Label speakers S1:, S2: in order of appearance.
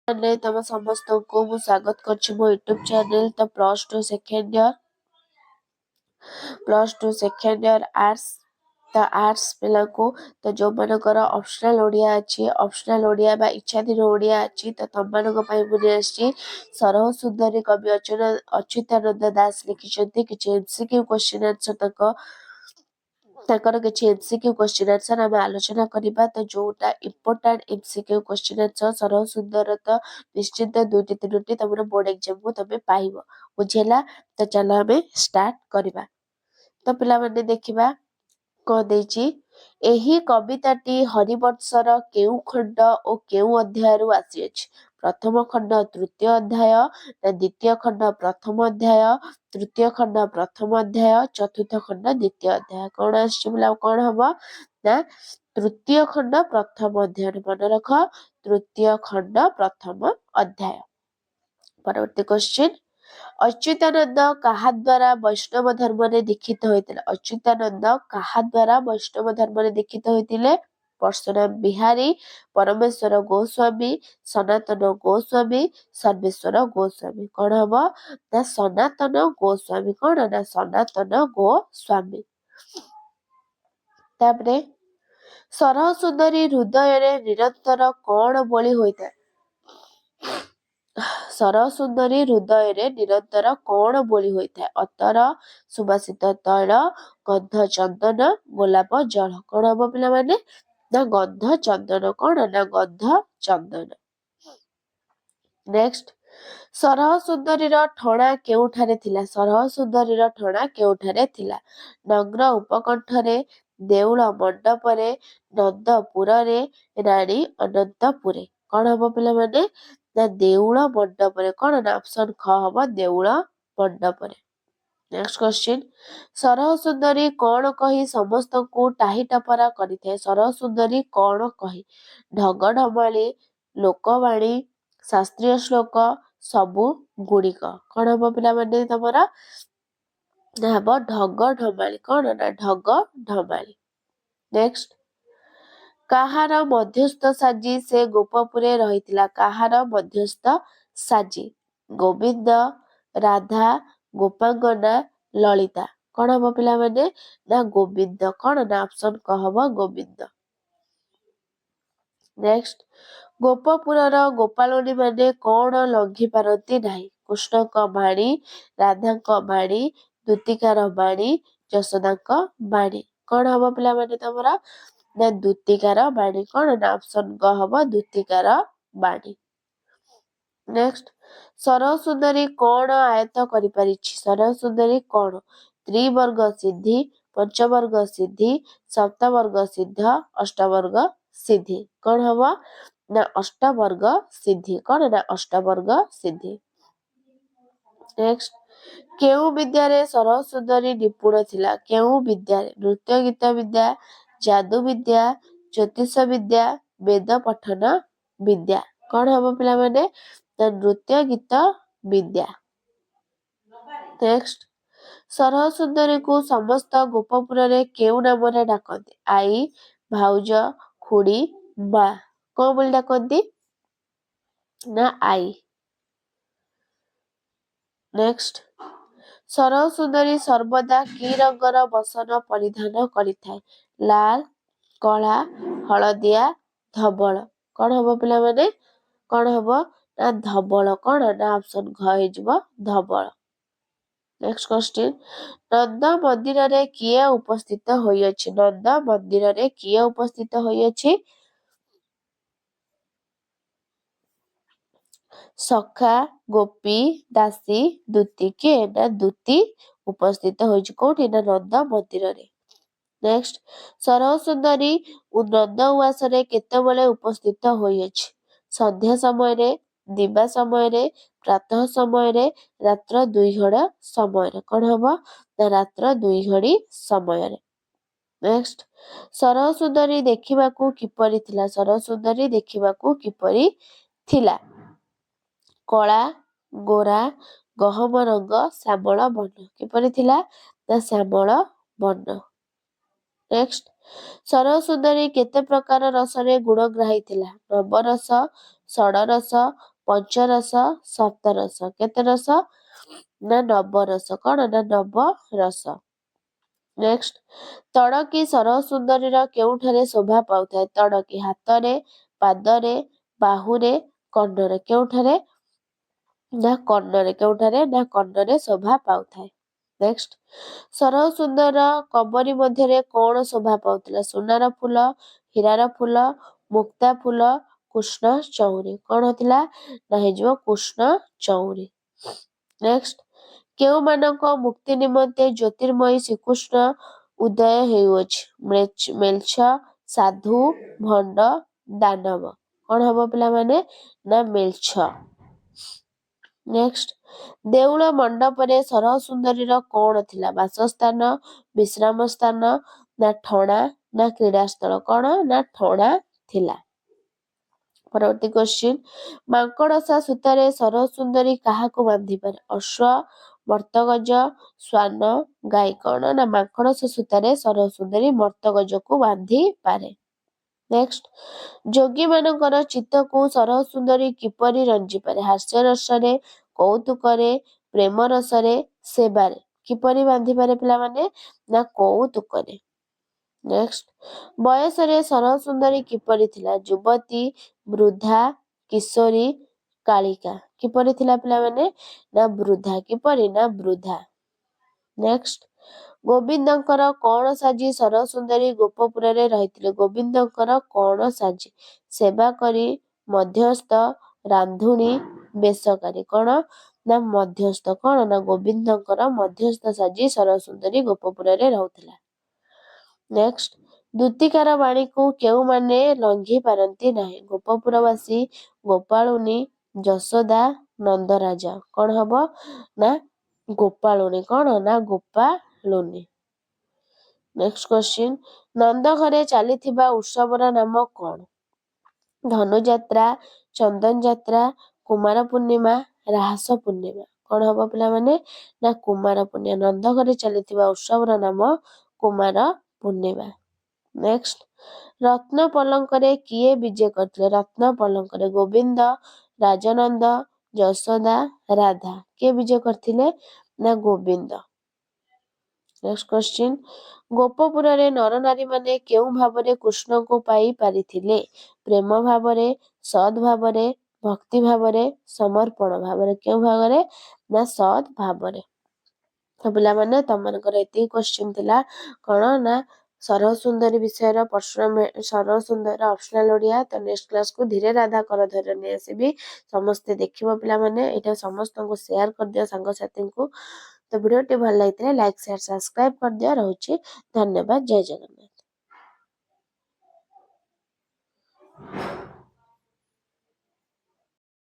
S1: ମାନେ ତମ ସମସ୍ତଙ୍କୁ ମୁଁ ସ୍ୱାଗତ କରୁଛି ମୋ ୟୁଟ୍ୟୁବ୍ ଚ୍ୟାନେଲ୍ ତ +2 ସେକେଣ୍ଡ ଇୟର ଆର୍ଟ୍ସ ତ ଆର୍ଟ୍ସ ପିଲାଙ୍କୁ ତ ଯେଉଁମାନଙ୍କର ଅପସନାଲ୍ ଓଡ଼ିଆ ଅଛି ଅପସନାଲ୍ ଓଡ଼ିଆ ବା ଇଚ୍ଛାଧୀନ ଓଡ଼ିଆ ଅଛି ତ ତମମାନଙ୍କ ପାଇଁ ମୁଁ ନେଇ ଆସିଛି ସରହ ସୁନ୍ଦରୀ କବି ଅଚ୍ୟୁତାନନ୍ଦ ଦାସ ଲେଖିଛନ୍ତି କିଛି MCQ କ୍ୱେଶ୍ଚିନ୍ ଆନ୍ସର ତାଙ୍କର କିଛି MCQ କ୍ୱେଶ୍ଚିନ୍ ଆନ୍ସର ଆମେ ଆଲୋଚନା କରିବା ତ ଯୋଉଟା ଇମ୍ପୋର୍ଟାଣ୍ଟ MCQ କ୍ୱେଶ୍ଚିନ୍ ଆନ୍ସର ସରହ ସୁନ୍ଦର ତ ନିଶ୍ଚିନ୍ତ 2ଟି 3ଟି ତମର ବୋର୍ଡ ଏକ୍ଜାମକୁ ତମେ ପାଇବ ବୁଝିଲା ତ ଚାଲ ଆମେ ଷ୍ଟାର୍ଟ କରିବା ତ ପିଲାମାନେ ଦେଖିବା କ'ଣ ଦେଇଛି ଏହି କବିତାଟି ହରିବଂଶର କେଉଁ ଖଣ୍ଡ ଓ କେଉଁ ଅଧ୍ୟାୟରୁ ଆସିଅଛି ପ୍ରଥମ ଖଣ୍ଡ ତୃତୀୟ ଅଧ୍ୟାୟ ନା ଦ୍ୱିତୀୟ ଖଣ୍ଡ ପ୍ରଥମ ଅଧ୍ୟାୟ ତୃତୀୟ ଖଣ୍ଡ ପ୍ରଥମ ଅଧ୍ୟାୟ ଚତୁର୍ଥ ଖଣ୍ଡ ଦ୍ୱିତୀୟ ଅଧ୍ୟାୟ କ'ଣ ଆସିଛି ପିଲା କ'ଣ ହବ ନା ତୃତୀୟ ଖଣ୍ଡ ପ୍ରଥମ ଅଧ୍ୟାୟ ମନେ ରଖ ତୃତୀୟ ଖଣ୍ଡ ପ୍ରଥମ ଅଧ୍ୟାୟ। ପରବର୍ତ୍ତୀ କ୍ୱେଶ୍ଚିନ୍ ଅଚ୍ୟୁତାନନ୍ଦ କାହା ଦ୍ୱାରା ବୈଷ୍ଣବ ଧର୍ମରେ ଦୀକ୍ଷିତ ହୋଇଥିଲେ ଅଚ୍ୟୁତାନନ୍ଦ କାହା ଦ୍ୱାରା ବୈଷ୍ଣବ ଧର୍ମରେ ଦୀକ୍ଷିତ ହୋଇଥିଲେ ପରଶୁରାମ ବିହାରୀ ପରମେଶ୍ୱର ଗୋସ୍ୱାମୀ ସନାତନ ଗୋସ୍ୱାମୀ ସର୍ବେଶ୍ୱର ଗୋସ୍ୱାମୀ କ'ଣ ହବ ନା ସନାତନ ଗୋସ୍ୱାମୀ କ'ଣ ନା ସନାତନ ଗୋସ୍ୱାମୀ। ତାପରେ ସରହ ସୁନ୍ଦରୀ ହୃଦୟରେ ନିରନ୍ତର କ'ଣ ବୋଳି ହୋଇଥାଏ ସରହ ସୁନ୍ଦରୀ ହୃଦୟରେ ନିରନ୍ତର କ'ଣ ବୋଳି ହୋଇଥାଏ ଅତର ସୁବାସିତ ତୈଳ ଗନ୍ଧ ଚନ୍ଦନ ଗୋଲାପ ଜଳ କ'ଣ ହବ ପିଲାମାନେ ନା ଗନ୍ଧ ଚନ୍ଦନ କ'ଣ ନା ଗନ୍ଧ ଚନ୍ଦନ। ନେକ୍ସଟ ସରହ ସୁନ୍ଦରୀର ଠଣା କେଉଁଠାରେ ଥିଲା ସରହ ସୁନ୍ଦରୀର ଠଣା କେଉଁଠାରେ ଥିଲା ନଗ୍ନ ଉପକଣ୍ଠରେ ଦେଉଳ ମଣ୍ଡପରେ ନନ୍ଦପୁରରେ ରାଣୀ ଅନନ୍ତପୁରେ କ'ଣ ହବ ପିଲାମାନେ ନା ଦେଉଳ ମଣ୍ଡପରେ କ'ଣ ନା ଅପସନ ଖ ହବ ଦେଉଳ ମଣ୍ଡପରେ। ନେକ୍ସଟ କ୍ୱେଶ୍ଚିନ୍ ସରହ ସୁନ୍ଦରୀ କ'ଣ କହି ସମସ୍ତଙ୍କୁ ଟାହି ଟପରା କରିଥାଏ ସରହ ସୁନ୍ଦରୀ କ'ଣ କହି ଢଗ ଢମାଳି ଲୋକବାଣୀ ଶାସ୍ତ୍ରୀୟ ଶ୍ଲୋକ ସବୁ ଗୁଡ଼ିକ କ'ଣ ହବ ପିଲାମାନେ ତମର ହବ ଢଗ ଢମାଳି କ'ଣ ନା ଢଗ ଢମାଳି। ନେକ୍ସଟ କାହାର ମଧ୍ୟସ୍ଥ ସାଜି ସେ ଗୋପପୁରେ ରହିଥିଲା କାହାର ମଧ୍ୟସ୍ଥ ସାଜି ଗୋବିନ୍ଦ ରାଧା ଗୋପାଙ୍ଗନା ଲଳିତା କ'ଣ ହବ ପିଲାମାନେ ନା ଗୋବିନ୍ଦ କ'ଣ ନା ଅପସନ କ ହବ ଗୋବିନ୍ଦ। ନେକ୍ସଟ ଗୋପପୁରର ଗୋପାଳନୀ ମାନେ କ'ଣ ଲଙ୍ଘି ପାରନ୍ତି ନାହିଁ କୃଷ୍ଣଙ୍କ ବାଣୀ ରାଧାଙ୍କ ବାଣୀ ଦୂତିକାର ବାଣୀ ଯଶୋଦାଙ୍କ ବାଣୀ କ'ଣ ହବ ପିଲାମାନେ ତମର ନା ଦୂତିକାର ବାଣୀ କ'ଣ ନା ଅପସନ ଗ ହବ ଦୂତିକାର ବାଣୀ। ନେକ୍ସଟ ସରହ ସୁନ୍ଦରୀ କ'ଣ ଆୟତ୍ତ କରିପାରିଛି ସରହ ସୁନ୍ଦରୀ କ'ଣ ତ୍ରିବର୍ଗ ସିଦ୍ଧି ପଞ୍ଚବର୍ଗ ସିଦ୍ଧି ସପ୍ତବର୍ଗ ସିଦ୍ଧ ଅଷ୍ଟବର୍ଗ ସିଦ୍ଧି କ'ଣ ହବ ନା ଅଷ୍ଟବର୍ଗ ସିଦ୍ଧି କ'ଣ ନା ଅଷ୍ଟବର୍ଗ ସିଦ୍ଧି। ନେକ୍ସଟ କେଉଁ ବିଦ୍ୟାରେ ସରହ ସୁନ୍ଦରୀ ନିପୁଣ ଥିଲା କେଉଁ ବିଦ୍ୟାରେ ନୃତ୍ୟ ଗୀତ ବିଦ୍ୟା ଯାଦୁ ବିଦ୍ୟା ଜ୍ୟୋତିଷ ବିଦ୍ୟା ବେଦ ପଠନ ବିଦ୍ୟା କ'ଣ ହବ ପିଲାମାନେ ନା ନୃତ୍ୟ ଗୀତ ବିଦ୍ୟା। ନେକ୍ସଟ ସରହ ସୁନ୍ଦରୀକୁ ସମସ୍ତ ଗୋପପୁରରେ କେଉଁ ନାମରେ ଡାକନ୍ତି ଆଈ ଭାଉଜ ଖୁଡି ମା କ'ଣ ବୋଲି ଡାକନ୍ତି ନା ଆଈ। ନେକ୍ସଟ ସରହ ସୁନ୍ଦରୀ ସର୍ବଦା କି ରଙ୍ଗର ବସନ ପରିଧାନ କରିଥାଏ ଲାଲ କଳା ହଳଦିଆ ଧବଳ କ'ଣ ହବ ପିଲାମାନେ କ'ଣ ହବ ନା ଧବଳ କ'ଣ ନା ଅପସନ ଘ ହେଇଯିବ ଧବଳ। ନେକ୍ସଟ କ୍ୱେଶ୍ଚିନ୍ ନନ୍ଦ ମନ୍ଦିରରେ କିଏ ଉପସ୍ଥିତ ହୋଇଅଛି ନନ୍ଦ ମନ୍ଦିରରେ କିଏ ଉପସ୍ଥିତ ହୋଇଅଛି ସଖା ଗୋପୀ ଦାସୀ ଦୂତୀ କିଏ ନା ଦୂତୀ ଉପସ୍ଥିତ ହୋଇଛି କୋଉଠି ନା ନନ୍ଦ ମନ୍ଦିରରେ। ନେକ୍ସଟ ସରହ ସୁନ୍ଦରୀ ନନ୍ଦ ଉଆସରେ କେତେବେଳେ ଉପସ୍ଥିତ ହୋଇଅଛି ସନ୍ଧ୍ୟା ସମୟରେ ଦିବା ସମୟରେ ପ୍ରାତଃ ସମୟରେ ରାତ୍ର 2 ଘଡ଼ି ସମୟରେ କ'ଣ ହବ ନା ରାତ୍ର 2 ଘଡ଼ି ସମୟରେ। ନେକ୍ସଟ ସରହ ସୁନ୍ଦରୀ ଦେଖିବାକୁ କିପରି ଥିଲା ସରହ ସୁନ୍ଦରୀ ଦେଖିବାକୁ କିପରି ଥିଲା କଳା ଗୋରା ଗହମ ରଙ୍ଗ ଶ୍ୟାମଳ ବର୍ଣ୍ଣ କିପରି ଥିଲା ନା ଶ୍ୟାମଳ ବର୍ଣ୍ଣ। ନେକ୍ସଟ ସରହ ସୁନ୍ଦରୀ କେତେ ପ୍ରକାର ରସରେ ଗୁଣଗ୍ରାହୀ ଥିଲା ନବରସ ଷଡ଼ରସ ପଞ୍ଚରସ ସପ୍ତରସ କେତେ ରସ ନା ନବରସ କଣ ନା ନବରସ। ନେକ୍ସଟ ତଡକୀ ସରହ ସୁନ୍ଦରୀର କେଉଁଠାରେ ଶୋଭା ପାଉଥାଏ? ତଡକୀ ହାତରେ, ପାଦରେ, ବାହୁରେ, କର୍ଣ୍ଣରେ କେଉଁଠାରେ ନା କର୍ଣ୍ଣରେ କେଉଁଠାରେ ନା କର୍ଣ୍ଣରେ ଶୋଭା ପାଉଥାଏ। ନେକ୍ସଟ ସରହ ସୁନ୍ଦର କବରୀ ମଧ୍ୟରେ କଣ ଶୋଭା ପାଉଥିଲା? ସୁନାର ଫୁଲ, ହୀରାର ଫୁଲ, ମୁକ୍ତା ଫୁଲ, କୃଷ୍ଣ ଚଉରି କଣ ଥିଲା ନା ହେଇଯିବ କୃଷ୍ଣ ଚଉରି। ନେକ୍ସଟ କେଉଁମାନଙ୍କ ମୁକ୍ତି ନିମନ୍ତେ ଜ୍ୟୋତିର୍ମୟୀ ଶ୍ରୀକୃଷ୍ଣ ଉଦୟ ହେଉଅଛି? ମେଲ୍ଛ, ସାଧୁ, ଭଣ୍ଡ, ଦାନବ କଣ ହବ ପିଲାମାନେ ନା ମେଲ୍ଛ। ନେକ୍ସଟ ଦେଉଳ ମଣ୍ଡପରେ ସରହ ସୁନ୍ଦରୀର କଣ ଥିଲା? ବାସସ୍ଥାନ, ବିଶ୍ରାମ ସ୍ଥାନ, ନା ଠଣା, ନା କ୍ରୀଡ଼ାସ୍ଥଳ କଣ ନା ଠଣା ଥିଲା। ପରବର୍ତ୍ତୀ କ୍ୱେଶ୍ଚିନ୍ ମାଙ୍କଡସା ସୂତାରେ ସରହ ସୁନ୍ଦରୀ କାହାକୁ ବାନ୍ଧିପାରେ? ଅଶ୍ଵ, ମର୍ତ୍ତଗଜ, ଶ୍ୱାନ, ଗାଈ କଣ ନା ମାଙ୍କଡସା ସୂତାରେ ସରହ ସୁନ୍ଦରୀ ମର୍ତ୍ତଗଜକୁ ବାନ୍ଧି ପାରେ। ନେକ୍ସଟ ଯୋଗୀ ମାନଙ୍କର ଚିତ୍ତକୁ ସରହ ସୁନ୍ଦରୀ କିପରି ରଞ୍ଜିପାରେ? ହାସ୍ୟ ରସରେ, କୌତୁକରେ, ପ୍ରେମ ରସରେ, ସେବାରେ କିପରି ବାନ୍ଧିପାରେ ପିଲାମାନେ ନା କୌତୁକରେ। ନେକ୍ସଟ ବୟସରେ ସରହ ସୁନ୍ଦରୀ କିପରି ଥିଲା? ଯୁବତୀ, ବୃଦ୍ଧା, କିଶୋରୀ, କାଳିକା କିପରି ଥିଲା ପିଲାମାନେ ନା ବୃଦ୍ଧା କିପରି ନା ବୃଦ୍ଧା। ନେକ୍ସଟ ଗୋବିନ୍ଦଙ୍କର କଣ ସାଜି ସରହ ସୁନ୍ଦରୀ ଗୋପପୁରରେ ରହିଥିଲେ? ଗୋବିନ୍ଦଙ୍କର କଣ ସାଜି? ସେବା କରି, ମଧ୍ୟସ୍ଥ, ରାନ୍ଧୁଣୀ, ବେଶକାରୀ କଣ ନା ମଧ୍ୟସ୍ଥ କଣ ନା ଗୋବିନ୍ଦଙ୍କର ମଧ୍ୟସ୍ଥ ସାଜି ସରହ ସୁନ୍ଦରୀ ଗୋପପୁରରେ ରହୁଥିଲା। ନେକ୍ସଟ ଦୂତିକାର ବାଣୀକୁ କେଉଁମାନେ ଲଙ୍ଘି ପାରନ୍ତି ନାହିଁ? ଗୋପପୁରବାସୀ, ଗୋପାଳୁନୀ, ଯଶୋଦା, ନନ୍ଦରାଜା କଣ ହବ ନା ଗୋପାଳୁନୀ କଣ ନା ଗୋପାଳୁନୀ। ନେକ୍ସଟ କ୍ୱେଶ୍ଚିନ୍ ନନ୍ଦ ଘରେ ଚାଲିଥିବା ଉତ୍ସବର ନାମ କଣ? ଧନୁଯାତ୍ରା, ଚନ୍ଦନ ଯାତ୍ରା, କୁମାର ପୂର୍ଣ୍ଣିମା, ରାହାସ ପୂର୍ଣ୍ଣିମା କଣ ହବ ପିଲାମାନେ ନା କୁମାର ପୂର୍ଣ୍ଣିମା। ନନ୍ଦ ଘରେ ଚାଲିଥିବା ଉତ୍ସବର ନାମ କୁମାର ପୂର୍ଣ୍ଣିମା। ନେକ୍ସଟ ରତ୍ନ ପଲଙ୍କରେ କିଏ ବିଜେ କରିଥିଲେ? ରତ୍ନ ପଲଙ୍କରେ ଗୋବିନ୍ଦ, ରାଜନନ୍ଦ, ଯଶୋଦା, ରାଧା କିଏ ବିଜେ କରିଥିଲେ ନା ଗୋବିନ୍ଦ। ନେକ୍ସଟ କ୍ୱେଶ୍ଚିନ୍ ଗୋପପୁରରେ ନରନାରୀମାନେ କେଉଁ ଭାବରେ କୃଷ୍ଣଙ୍କୁ ପାଇ ପାରିଥିଲେ? ପ୍ରେମ ଭାବରେ, ସଦ୍ ଭାବରେ, ଭକ୍ତି ଭାବରେ, ସମର୍ପଣ ଭାବରେ କେଉଁ ଭାବରେ ନା ସଦ୍ ଭାବରେ। ତ ପିଲାମାନେ ତମମାନଙ୍କର ଏତିକି କ୍ୱେଶ୍ଚିନ୍ ଥିଲା କଣ ନା ସରହ ସୁନ୍ଦରୀ ବିଷୟର ସରହ ସୁନ୍ଦର ଅପସନାଲ ଓଡିଆ। ତ ନେକ୍ସଟ କ୍ଲାସକୁ ଧୀରେ ରାଧା କର ଧୈର୍ଯ୍ୟ ନେଇ ଆସିବି। ସମସ୍ତେ ଦେଖିବ ପିଲାମାନେ ଏଇଟା ସମସ୍ତଙ୍କୁ ସେୟାର କରିଦିଅ ସାଙ୍ଗସାଥୀଙ୍କୁ। ତ ଭିଡ଼ିଓଟି ଭଲ ଲାଗିଥିଲେ ଲାଇକ୍ ସେୟାର ସବସ୍କ୍ରାଇବ କରିଦିଅ। ରହୁଛି ଧନ୍ୟବାଦ। ଜୟ ଜଗନ୍ନାଥ।